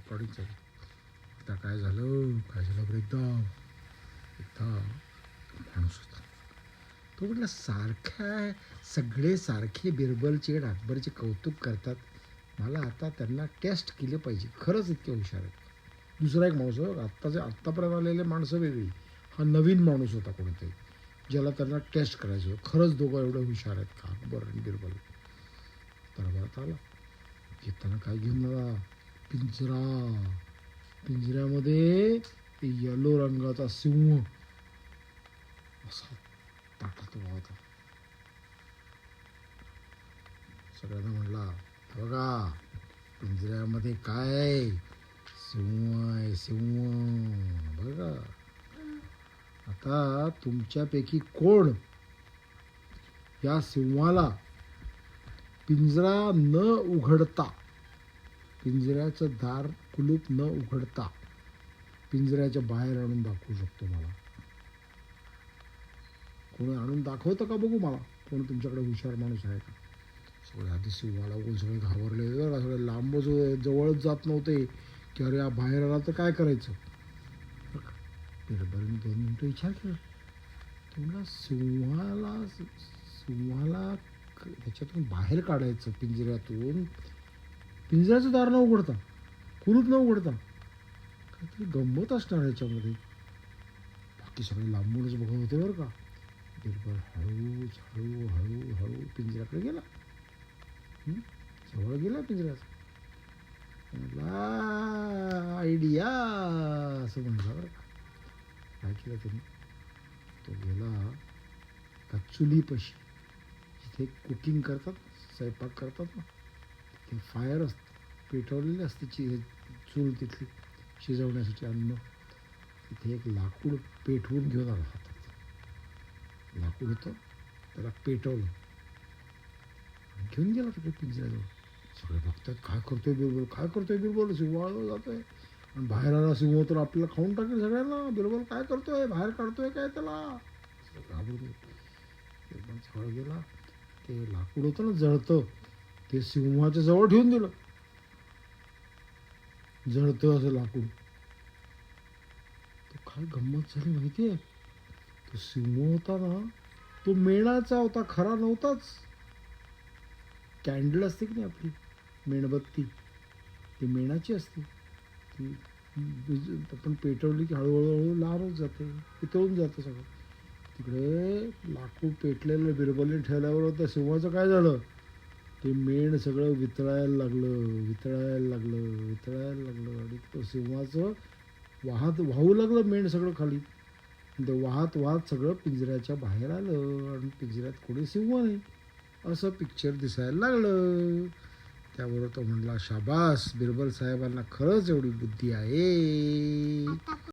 Recording चालू. आता काय झालं बरं, एकदा माणूस होता. तो म्हटलं सगळे सारखे बिरबलचे अकबरचे कौतुक करतात, मला आता त्यांना टेस्ट केले पाहिजे. खरंच इतके हुशार आहेत. दुसरा एक माणूस, आत्तापर्यंत आलेले माणसं वेगळी, हा नवीन माणूस होता कोणीतरी, ज्याला त्यांना टेस्ट करायचं होतं. खरंच दोघं एवढे हुशार आहेत का अकबर आणि बिरबल. दरबारात आला. येताना काय घेऊन आला? पिंजऱ्यामध्ये येलो रंगाचा सिंह असा ताटात उभा होता. सगळ्यांना म्हणला, बघा पिंजऱ्यामध्ये काय आहे? सिंह बघा. आता तुमच्यापैकी कोण या सिंहाला पिंजरा न उघडता, पिंजऱ्याचं दार कुलूप न उघडता पिंजऱ्याच्या बाहेर आणून दाखवू शकतो? मला कोणी आणून दाखवतं का बघू? मला कोण तुमच्याकडे हुशार माणूस आहे का? सगळे आधी सिंहाला बघून सगळे घाबरले. सगळे लांबच जवळच जात नव्हते की अरे बाहेर आला तर काय करायचं. बिरबलने 2 मिनिटं विचार केला. तुम्हाला सिंहाला त्याच्यातून बाहेर काढायचं, पिंजऱ्याचं दार न उघडता, कुलूप न उघडता, काहीतरी गंमत असणार ह्याच्यामध्ये. बाकी सगळे लांबूनच बघत होते बरं का. बिरबल हळू पिंजऱ्याकडे गेला. जवळ गेला पिंजऱ्याचा. म्हटला आयडिया असं म्हणला बरं का. काय केलं त्याने? तो गेला का चुलीपाशी, जिथे कुकिंग करतात, स्वयंपाक करतात ना, ते फायर असते, पेटवलेली असते चूल तिथली शिजवण्यासाठी अन्न. तिथे एक लाकूड पेटवून घेऊन आला हातात. लाकूड होतं, त्याला पेटवलं, घेऊन गेला तिकडे पिंजऱ्याजवळ. सगळे बघतात काय करतोय बिरबल, सिंह जातोय आणि बाहेर आला सिंह तर आपल्याला खाऊन टाकेल सगळ्यांना. बिरबल काय करतोय, बाहेर काढतोय काय त्याला? घाबरतो. बिरबल जवळ गेला, ते लाकूड होतं ना जळतं, ते सिंहाच्या जवळ ठेवून दिलं. जळतं असं लाकूड. तो काय गंमत झाली माहितीये? तो सिंह होता ना, तो मेणाचा होता, खरा नव्हताच. कॅन्डल असते की नाही आपली मेणबत्ती, ती मेणाची असते. ती आपण पेटवली की हळूहळू लहानच जाते, पितळून जातं सगळं. तिकडे लाकूड पेटलेलं बिरबलने ठेवल्यावर त्या सिंहाचं काय झालं? ते मेण सगळं वितळायला लागलं आणि तो सिंहाचं वाहू लागलं मेण सगळं खाली. ते वाहत सगळं पिंजऱ्याच्या बाहेर आलं आणि पिंजऱ्यात कोणी सिंह नाही असं पिक्चर दिसायला लागलं. त्याबरोबर तो म्हणला, शाबास, बिरबल साहेबांना खरंच एवढी बुद्धी आहे.